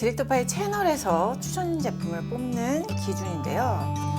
디렉터파이 채널에서 추천 제품을 뽑는 기준인데요.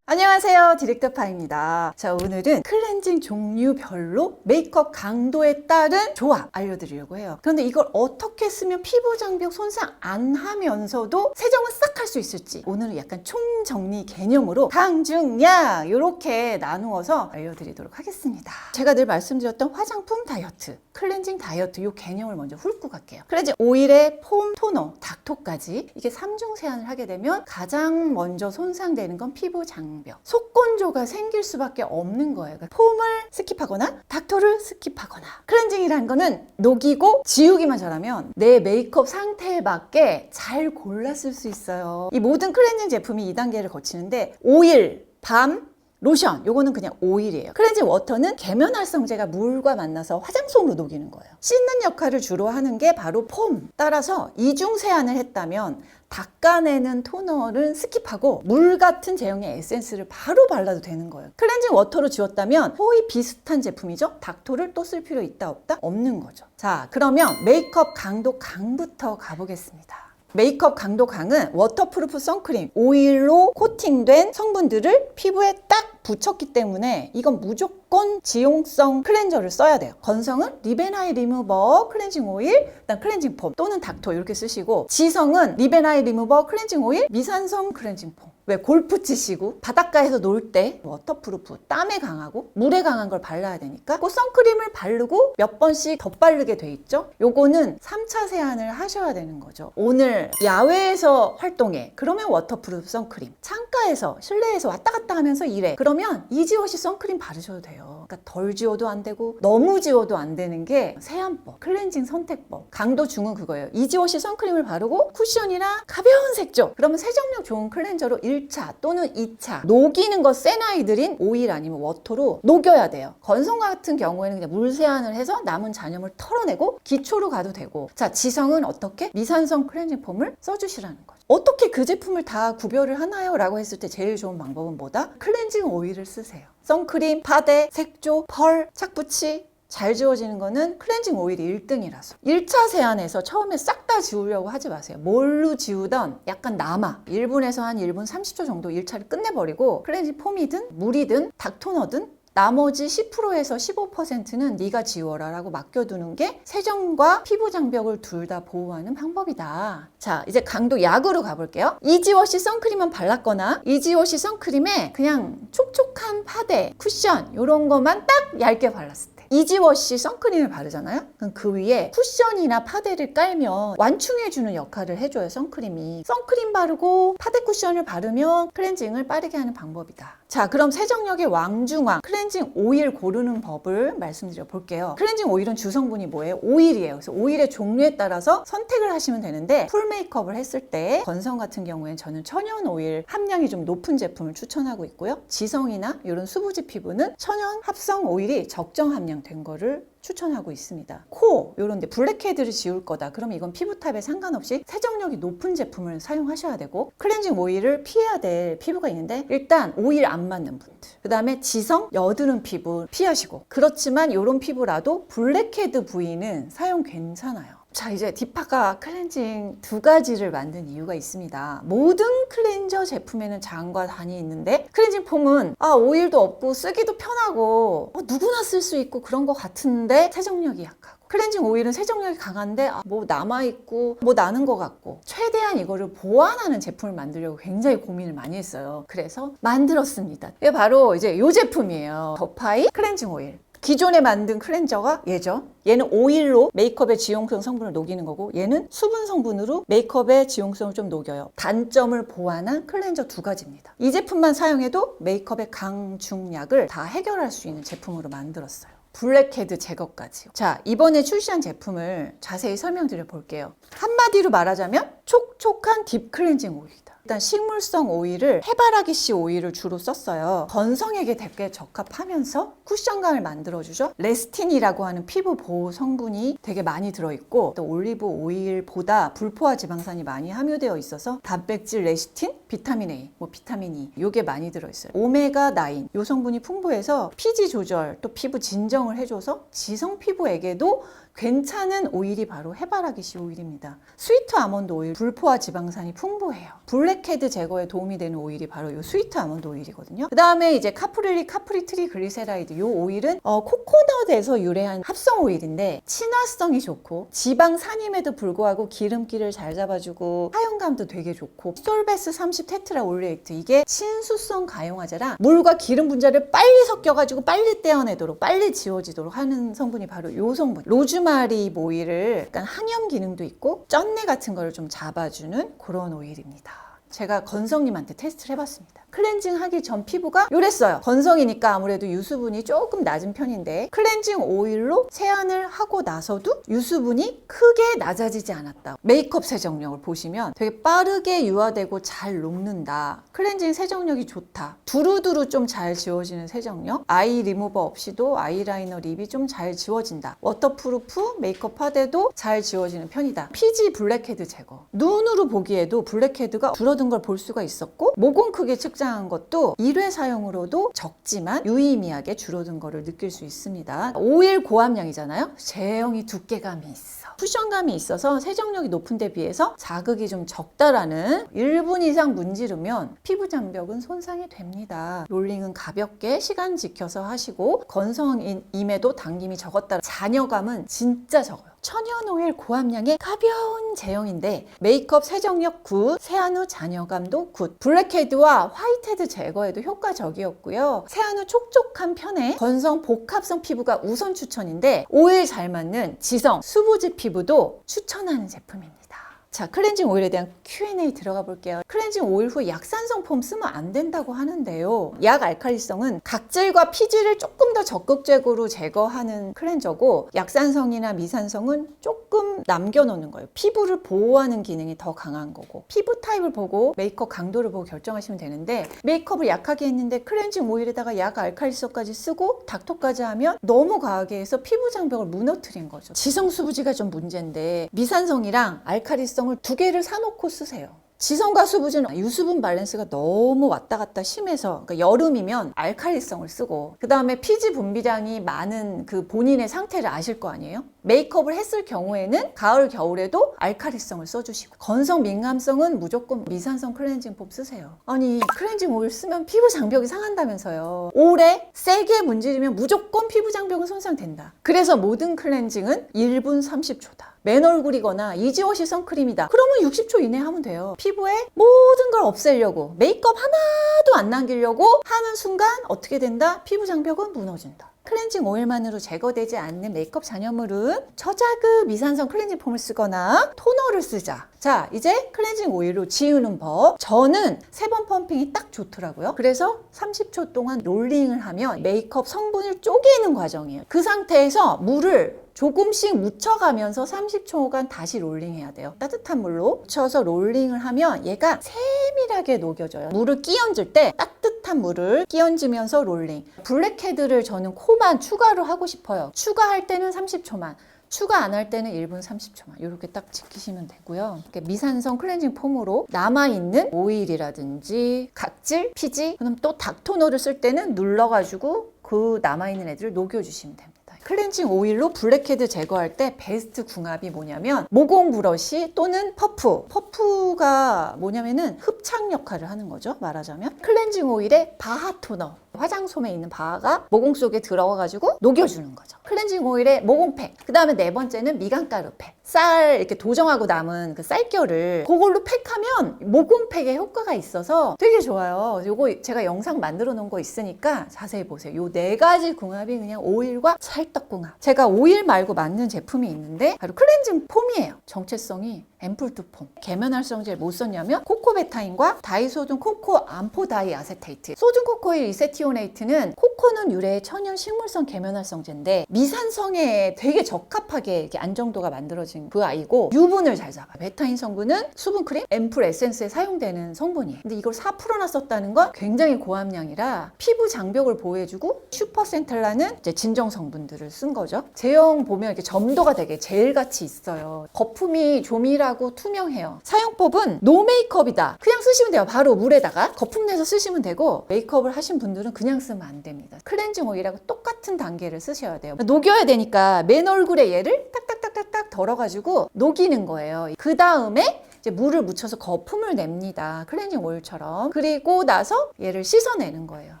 안녕하세요, 디렉터파입니다. 자, 오늘은 클렌징 종류별로 메이크업 강도에 따른 조합 알려드리려고 해요. 그런데 이걸 어떻게 쓰면 피부 장벽 손상 안 하면서도 세정을 싹 할 수 있을지 오늘은 약간 총정리 개념으로 강중약 이렇게 나누어서 알려드리도록 하겠습니다. 제가 늘 말씀드렸던 화장품 다이어트, 클렌징 다이어트 이 개념을 먼저 훑고 갈게요. 클렌징 오일에 폼, 토너, 닥터까지 이게 3중 세안을 하게 되면 가장 먼저 손상되는 건 피부 장벽, 속건조가 생길 수밖에 없는 거예요. 그러니까 폼을 스킵하거나 닥터를 스킵하거나. 클렌징이라는 거는 녹이고 지우기만 잘하면 내 메이크업 상태에 맞게 잘 골랐을 수 있어요. 이 모든 클렌징 제품이 2단계를 거치는데 오일, 밤, 로션, 요거는 그냥 오일이에요. 클렌징 워터는 계면활성제가 물과 만나서 화장솜으로 녹이는 거예요. 씻는 역할을 주로 하는 게 바로 폼. 따라서 이중 세안을 했다면 닦아내는 토너를 스킵하고 물 같은 제형의 에센스를 바로 발라도 되는 거예요. 클렌징 워터로 지웠다면 거의 비슷한 제품이죠. 닥터를 또 쓸 필요 있다 없다? 없는 거죠. 자, 그러면 메이크업 강도 강부터 가보겠습니다. 메이크업 강도 강은 워터프루프 선크림, 오일로 코팅된 성분들을 피부에 딱 붙였기 때문에 이건 무조건 지용성 클렌저를 써야 돼요. 건성은 리벤아이 리무버 클렌징 오일, 그다음 클렌징 폼 또는 닥터 이렇게 쓰시고, 지성은 리벤아이 리무버 클렌징 오일, 미산성 클렌징 폼. 왜 골프 치시고 바닷가에서 놀 때 워터프루프, 땀에 강하고 물에 강한 걸 발라야 되니까 그 선크림을 바르고 몇 번씩 덧바르게 돼 있죠. 요거는 3차 세안을 하셔야 되는 거죠. 오늘 야외에서 활동해, 그러면 워터프루프 선크림. 창가에서 실내에서 왔다 갔다 하면서 일해, 그러면 이지워시 선크림 바르셔도 돼요. 그러니까 덜 지워도 안 되고 너무 지워도 안 되는 게 세안법, 클렌징 선택법. 강도 중은 그거예요. 이지워시 선크림을 바르고 쿠션이나 가벼운 색조, 그러면 세정력 좋은 클렌저로 1차 또는 2차 녹이는 거 센 아이들인 오일 아니면 워터로 녹여야 돼요. 건성 같은 경우에는 그냥 물 세안을 해서 남은 잔여물 털어내고 기초로 가도 되고, 자, 지성은 어떻게? 미산성 클렌징 폼을 써주시라는 거죠. 어떻게 그 제품을 다 구별을 하나요? 라고 했을 때 제일 좋은 방법은 뭐다? 클렌징 오일을 쓰세요. 선크림, 파데, 색조, 펄, 착붙이 잘 지워지는 거는 클렌징 오일이 1등이라서 1차 세안에서 처음에 싹 다 지우려고 하지 마세요. 뭘로 지우던 약간 남아 1분에서 한 1분 30초 정도 1차를 끝내버리고 클렌징 폼이든 물이든 닥토너든 나머지 10%에서 15%는 네가 지워라 라고 맡겨두는 게 세정과 피부 장벽을 둘 다 보호하는 방법이다. 자, 이제 강도 약으로 가볼게요. 이지워시 선크림만 발랐거나 이지워시 선크림에 그냥 촉촉한 파데, 쿠션 이런 것만 딱 얇게 발랐을 때 이지워시 선크림을 바르잖아요. 그럼 그 위에 쿠션이나 파데를 깔면 완충해주는 역할을 해줘요. 선크림이. 선크림 바르고 파데 쿠션을 바르면 클렌징을 빠르게 하는 방법이다. 자, 그럼 세정력의 왕중왕 클렌징 오일 고르는 법을 말씀드려 볼게요. 클렌징 오일은 주성분이 뭐예요? 오일이에요. 그래서 오일의 종류에 따라서 선택을 하시면 되는데, 풀 메이크업을 했을 때 건성 같은 경우에는 저는 천연 오일 함량이 좀 높은 제품을 추천하고 있고요. 지성이나 이런 수부지 피부는 천연 합성 오일이 적정 함량 된 거를 추천하고 있습니다. 코 이런 데 블랙헤드를 지울 거다, 그러면 이건 피부탑에 상관없이 세정력이 높은 제품을 사용하셔야 되고, 클렌징 오일을 피해야 될 피부가 있는데 일단 오일 안 맞는 분들, 그 다음에 지성, 여드름 피부 피하시고, 그렇지만 이런 피부라도 블랙헤드 부위는 사용 괜찮아요. 자, 이제 디파가 클렌징 두 가지를 만든 이유가 있습니다. 모든 클렌저 제품에는 장과 단이 있는데 클렌징 폼은 오일도 없고 쓰기도 편하고 누구나 쓸 수 있고 그런 것 같은데 세정력이 약하고, 클렌징 오일은 세정력이 강한데 뭐 남아있고 뭐 나는 것 같고, 최대한 이거를 보완하는 제품을 만들려고 굉장히 고민을 많이 했어요. 그래서 만들었습니다. 이게 바로 이제 이 제품이에요. 더파이 클렌징 오일. 기존에 만든 클렌저가 얘죠. 얘는 오일로 메이크업의 지용성 성분을 녹이는 거고, 얘는 수분 성분으로 메이크업의 지용성을 좀 녹여요. 단점을 보완한 클렌저 두 가지입니다. 이 제품만 사용해도 메이크업의 강중약을 다 해결할 수 있는 제품으로 만들었어요. 블랙헤드 제거까지. 자, 이번에 출시한 제품을 자세히 설명드려 볼게요. 한마디로 말하자면 촉촉한 딥 클렌징 오일이다. 일단 식물성 오일을 해바라기 씨 오일을 주로 썼어요. 건성에게 되게 적합하면서 쿠션감을 만들어주죠. 레스틴이라고 하는 피부 보호 성분이 되게 많이 들어있고, 또 올리브 오일보다 불포화 지방산이 많이 함유되어 있어서 단백질, 레시틴, 비타민 A, 비타민 E 요게 많이 들어있어요. 오메가9 요 성분이 풍부해서 피지 조절, 또 피부 진정을 해줘서 지성 피부에게도 괜찮은 오일이 바로 해바라기 씨 오일입니다. 스위트 아몬드 오일, 불포화 지방산이 풍부해요. 블랙헤드 제거에 도움이 되는 오일이 바로 이 스위트 아몬드 오일이거든요. 그 다음에 이제 카프릴리 카프리트리 글리세라이드, 이 오일은 코코넛에서 유래한 합성 오일인데 친화성이 좋고 지방산임에도 불구하고 기름기를 잘 잡아주고 사용감도 되게 좋고, 솔베스 30 테트라 올레이트, 이게 친수성 가용화제라 물과 기름 분자를 빨리 섞여가지고 빨리 떼어내도록, 빨리 지워지도록 하는 성분이 바로 이 성분. 로즈마리 오일을 약간 항염 기능도 있고 쩐내 같은 거를 좀 잡아주는 그런 오일입니다. 제가 건성님한테 테스트를 해봤습니다. 클렌징 하기 전 피부가 요랬어요. 건성이니까 아무래도 유수분이 조금 낮은 편인데 클렌징 오일로 세안을 하고 나서도 유수분이 크게 낮아지지 않았다. 메이크업 세정력을 보시면 되게 빠르게 유화되고 잘 녹는다. 클렌징 세정력이 좋다. 두루두루 좀 잘 지워지는 세정력. 아이 리무버 없이도 아이라이너 립이 좀 잘 지워진다. 워터프루프 메이크업 하대도 잘 지워지는 편이다. 피지 블랙헤드 제거. 눈으로 보기에도 블랙헤드가 줄어든 걸 볼 수가 있었고, 모공 크기 측정한 것도 1회 사용으로도 적지만 유의미하게 줄어든 거를 느낄 수 있습니다. 오일 고함량이잖아요. 제형이 두께감이 있어. 쿠션감이 있어서 세정력이 높은 데 비해서 자극이 좀 적다라는. 1분 이상 문지르면 피부 장벽은 손상이 됩니다. 롤링은 가볍게 시간 지켜서 하시고, 건성임에도 당김이 적었다. 잔여감은 진짜 적어요. 천연 오일 고함량의 가벼운 제형인데 메이크업 세정력 굿, 세안 후 잔여감도 굿. 블랙헤드와 화이트헤드 제거에도 효과적이었고요. 세안 후 촉촉한 편에 건성 복합성 피부가 우선 추천인데, 오일 잘 맞는 지성, 수부지 피부도 추천하는 제품입니다. 자, 클렌징 오일에 대한 Q&A 들어가 볼게요. 클렌징 오일 후 약산성 폼 쓰면 안 된다고 하는데요. 약 알칼리성은 각질과 피지를 조금 더 적극적으로 제거하는 클렌저고, 약산성이나 미산성은 조금 남겨놓는 거예요. 피부를 보호하는 기능이 더 강한 거고, 피부 타입을 보고 메이크업 강도를 보고 결정하시면 되는데, 메이크업을 약하게 했는데 클렌징 오일에다가 약 알칼리성까지 쓰고 닥터까지 하면 너무 과하게 해서 피부 장벽을 무너뜨린 거죠. 지성 수부지가 좀 문제인데 미산성이랑 알칼리성 두 개를 사놓고 쓰세요. 지성과 수부지는 유수분 밸런스가 너무 왔다 갔다 심해서, 그러니까 여름이면 알칼리성을 쓰고, 그 다음에 피지 분비량이 많은 그 본인의 상태를 아실 거 아니에요? 메이크업을 했을 경우에는 가을, 겨울에도 알칼리성을 써주시고, 건성 민감성은 무조건 미산성 클렌징 폼 쓰세요. 아니, 클렌징 오일 쓰면 피부 장벽이 상한다면서요. 오래 세게 문지르면 무조건 피부 장벽은 손상된다. 그래서 모든 클렌징은 1분 30초다. 맨 얼굴이거나 이지워시 선크림이다. 그러면 60초 이내에 하면 돼요. 피부에 모든 걸 없애려고, 메이크업 하나도 안 남기려고 하는 순간 어떻게 된다? 피부 장벽은 무너진다. 클렌징 오일만으로 제거되지 않는 메이크업 잔여물은 저자극 미산성 클렌징 폼을 쓰거나 토너를 쓰자. 자, 이제 클렌징 오일로 지우는 법. 저는 3번 펌핑이 딱 좋더라고요. 그래서 30초 동안 롤링을 하면 메이크업 성분을 쪼개는 과정이에요. 그 상태에서 물을 조금씩 묻혀가면서 30초간 다시 롤링해야 돼요. 따뜻한 물로 묻혀서 롤링을 하면 얘가 세밀하게 녹여져요. 물을 끼얹을 때 따뜻한 물을 끼얹으면서 롤링. 블랙헤드를 저는 코만 추가로 하고 싶어요. 추가할 때는 30초만. 추가 안 할 때는 1분 30초만 이렇게 딱 지키시면 되고요. 미산성 클렌징 폼으로 남아있는 오일이라든지 각질, 피지, 그럼 또 닥토너를 쓸 때는 눌러가지고 그 남아있는 애들을 녹여주시면 됩니다. 클렌징 오일로 블랙헤드 제거할 때 베스트 궁합이 뭐냐면 모공 브러쉬 또는 퍼프. 퍼프가 뭐냐면은 흡착 역할을 하는 거죠, 말하자면. 클렌징 오일에 바하 토너. 화장솜에 있는 바하가 모공 속에 들어가가지고 녹여주는 거죠. 클렌징 오일에 모공팩. 그 다음에 4번째는 미간가루 팩. 쌀 이렇게 도정하고 남은 그 쌀결을 그걸로 팩하면 모공팩에 효과가 있어서 되게 좋아요. 요거 제가 영상 만들어 놓은 거 있으니까 자세히 보세요. 요 4가지 궁합이 그냥 오일과 찰떡궁합. 제가 오일 말고 만든 제품이 있는데 바로 클렌징 폼이에요. 정체성이 앰플2 폼. 계면활성제를 못 썼냐면 코코베타인과 다이소딘 코코 암포다이 아세테이트. 소듐 코코일 이세티오네이트는 코코는 유래의 천연 식물성 계면활성제인데 미산성에 되게 적합하게 이렇게 안정도가 만들어진 그 아이고 유분을 잘 잡아. 베타인 성분은 수분크림, 앰플 에센스에 사용되는 성분이에요. 근데 이걸 4%나 썼다는 건 굉장히 고함량이라 피부 장벽을 보호해주고 슈퍼센텔라는 이제 진정 성분들을 쓴 거죠. 제형 보면 이렇게 점도가 되게 젤같이 있어요. 거품이 조밀하고 투명해요. 사용법은 노 메이크업이다. 그냥 쓰시면 돼요. 바로 물에다가 거품 내서 쓰시면 되고 메이크업을 하신 분들은 그냥 쓰면 안 됩니다. 클렌징 오일하고 똑같은 단계를 쓰셔야 돼요. 녹여야 되니까 맨 얼굴에 얘를 딱딱딱딱딱 덜어가지고 녹이는 거예요. 그 다음에 이제 물을 묻혀서 거품을 냅니다. 클렌징 오일처럼. 그리고 나서 얘를 씻어내는 거예요.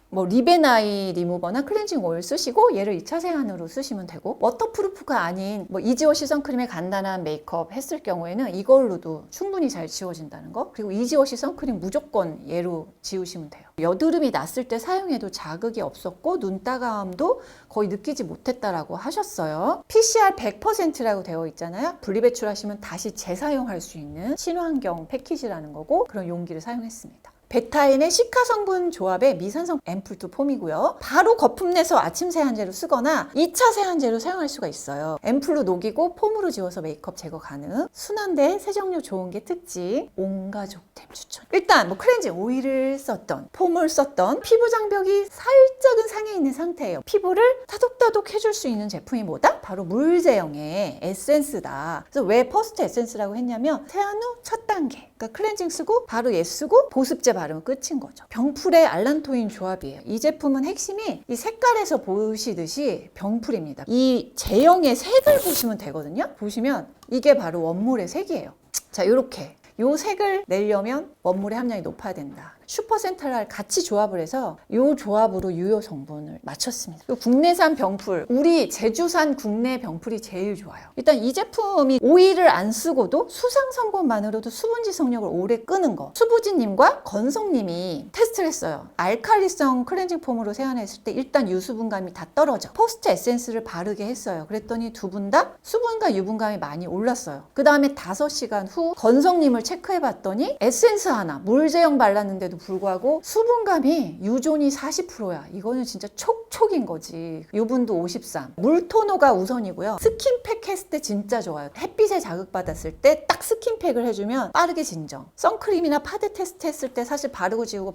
뭐 리베나이 리무버나 클렌징 오일 쓰시고 얘를 2차 세안으로 쓰시면 되고 워터프루프가 아닌 뭐 이지워 시선크림의 간단한 메이크업 했을 경우에는 이걸로도 충분히 잘 지워진다는 거. 그리고 이지워 시선크림 무조건 얘로 지우시면 돼요. 여드름이 났을 때 사용해도 자극이 없었고 눈 따가움도 거의 느끼지 못했다라고 하셨어요. PCR 100%라고 되어 있잖아요. 분리배출하시면 다시 재사용할 수 있는 친환경 패키지라는 거고 그런 용기를 사용했습니다. 베타인의 시카 성분 조합의 미산성 앰플2 폼이고요. 바로 거품 내서 아침 세안제로 쓰거나 2차 세안제로 사용할 수가 있어요. 앰플로 녹이고 폼으로 지워서 메이크업 제거 가능. 순한데 세정력 좋은 게 특징. 온가족템 추천. 일단 뭐 클렌징 오일을 썼던 폼을 썼던 피부 장벽이 살짝은 상해 있는 상태예요. 피부를 타독타독 해줄 수 있는 제품이 뭐다? 바로 물제형의 에센스다. 그래서 왜 퍼스트 에센스라고 했냐면 세안 후 첫 단계. 그러니까 클렌징 쓰고 바로 얘 쓰고 보습제 바르면 끝인 거죠. 병풀의 알란토인 조합이에요. 이 제품은 핵심이 이 색깔에서 보시듯이 병풀입니다. 이 제형의 색을 보시면 되거든요. 보시면 이게 바로 원물의 색이에요. 자, 이렇게 요 색을 내려면 원물의 함량이 높아야 된다. 슈퍼센탈라를 같이 조합을 해서 이 조합으로 유효 성분을 맞췄습니다. 국내산 병풀, 우리 제주산 국내 병풀이 제일 좋아요. 일단 이 제품이 오일을 안 쓰고도 수상 성분만으로도 수분 지속력을 오래 끄는 거. 수부지님과 건성님이 테스트를 했어요. 알칼리성 클렌징 폼으로 세안했을 때 일단 유수분감이 다 떨어져. 퍼스트 에센스를 바르게 했어요. 그랬더니 두 분 다 수분과 유분감이 많이 올랐어요. 그 다음에 5시간 후 건성님을 체크해봤더니 에센스 하나, 물제형 발랐는데도 불구하고 수분감이 유존이 40%야. 이거는 진짜 촉촉인 거지. 유분도 53. 물토너가 우선이고요. 스킨팩 했을 때 진짜 좋아요. 햇빛에 자극받았을 때 딱 스킨팩을 해주면 빠르게 진정. 선크림이나 파데 테스트 했을 때 사실 바르고 지우고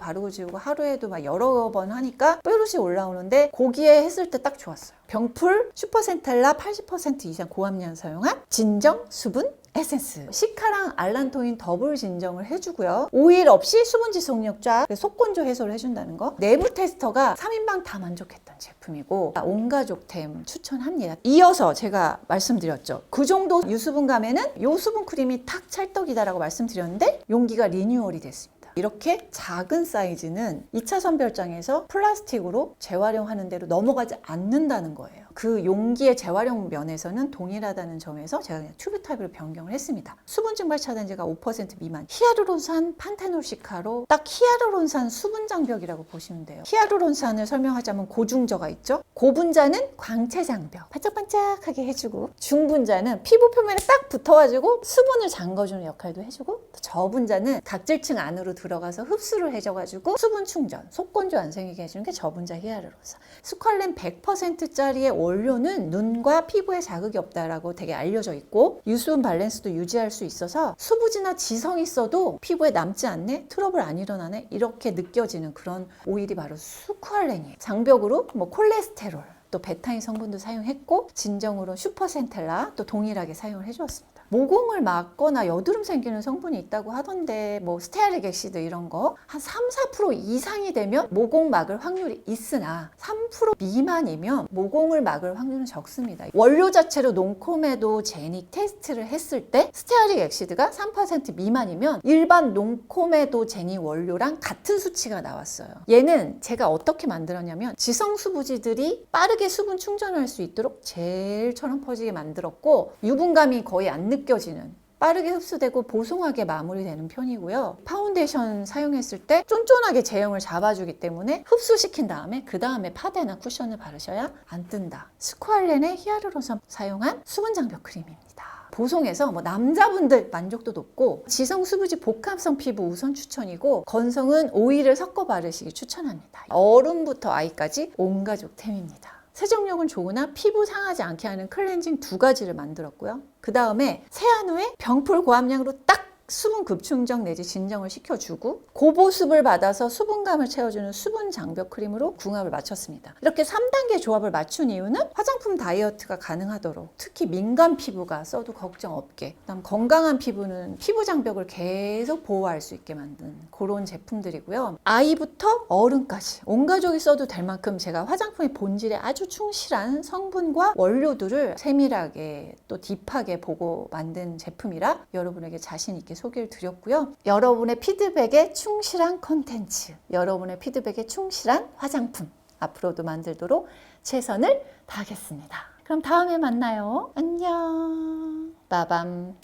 하루에도 막 여러 번 하니까 뾰루시 올라오는데 거기에 했을 때 딱 좋았어요. 병풀 슈퍼센텔라 80% 이상 고함량 사용한 진정 수분 에센스. 시카랑 알란토인 더블 진정을 해주고요. 오일 없이 수분 지속력 쫙 속건조 해소를 해준다는 거. 내부 테스터가 3인방 다 만족했던 제품이고 온가족템 추천합니다. 이어서 제가 말씀드렸죠. 그 정도 유수분감에는 요 수분 크림이 탁 찰떡이다라고 말씀드렸는데 용기가 리뉴얼이 됐습니다. 이렇게 작은 사이즈는 2차 선별장에서 플라스틱으로 재활용하는 대로 넘어가지 않는다는 거예요. 그 용기의 재활용 면에서는 동일하다는 점에서 제가 그냥 튜브 타입으로 변경을 했습니다. 수분 증발 차단제가 5% 미만, 히아루론산 판테놀 시카로 딱 히아루론산 수분 장벽이라고 보시면 돼요. 히아루론산을 설명하자면 고중저가 있죠. 고분자는 광채 장벽, 반짝반짝하게 해주고, 중분자는 피부 표면에 딱 붙어가지고 수분을 잠궈주는 역할도 해주고, 또 저분자는 각질층 안으로 들어가서 흡수를 해줘가지고 수분 충전, 속건조 안 생기게 해주는 게 저분자 히아루론산. 스퀄렌 100%짜리의 원료는 눈과 피부에 자극이 없다라고 되게 알려져 있고 유수분 밸런스도 유지할 수 있어서 수부지나 지성이 있어도 피부에 남지 않네? 트러블 안 일어나네? 이렇게 느껴지는 그런 오일이 바로 스퀄렌이에요. 장벽으로 뭐 콜레스테롤, 또 베타인 성분도 사용했고 진정으로 슈퍼센텔라 또 동일하게 사용을 해주었습니다. 모공을 막거나 여드름 생기는 성분이 있다고 하던데 뭐 스테아릭 액시드 이런 거 한 3-4% 이상이 되면 모공 막을 확률이 있으나 3% 미만이면 모공을 막을 확률은 적습니다. 원료 자체로 논코메도 제닉 테스트를 했을 때 스테아릭 액시드가 3% 미만이면 일반 논코메도 제닉 원료랑 같은 수치가 나왔어요. 얘는 제가 어떻게 만들었냐면 지성수부지들이 빠르게 수분 충전할 수 있도록 젤처럼 퍼지게 만들었고 유분감이 거의 안 느껴지는 빠르게 흡수되고 보송하게 마무리되는 편이고요. 파운데이션 사용했을 때 쫀쫀하게 제형을 잡아주기 때문에 흡수시킨 다음에 그 다음에 파데나 쿠션을 바르셔야 안 뜬다. 스퀄렌의 히아루론산 사용한 수분 장벽 크림입니다. 보송해서 뭐 남자분들 만족도 높고 지성 수부지 복합성 피부 우선 추천이고 건성은 오일을 섞어 바르시기 추천합니다. 어른부터 아이까지 온 가족템입니다. 세정력은 좋으나 피부 상하지 않게 하는 클렌징 2가지를 만들었고요. 그 다음에 세안 후에 병풀 고함량으로 딱 수분 급충정 내지 진정을 시켜주고 고보습을 받아서 수분감을 채워주는 수분 장벽 크림으로 궁합을 맞췄습니다. 이렇게 3단계 조합을 맞춘 이유는 화장품 다이어트가 가능하도록 특히 민감 피부가 써도 걱정 없게 그다음 건강한 피부는 피부 장벽을 계속 보호할 수 있게 만든 그런 제품들이고요. 아이부터 어른까지 온 가족이 써도 될 만큼 제가 화장품의 본질에 아주 충실한 성분과 원료들을 세밀하게 또 딥하게 보고 만든 제품이라 여러분에게 자신 있게 소개를 드렸고요. 여러분의 피드백에 충실한 컨텐츠, 여러분의 피드백에 충실한 화장품 앞으로도 만들도록 최선을 다하겠습니다. 그럼 다음에 만나요. 안녕. 빠밤.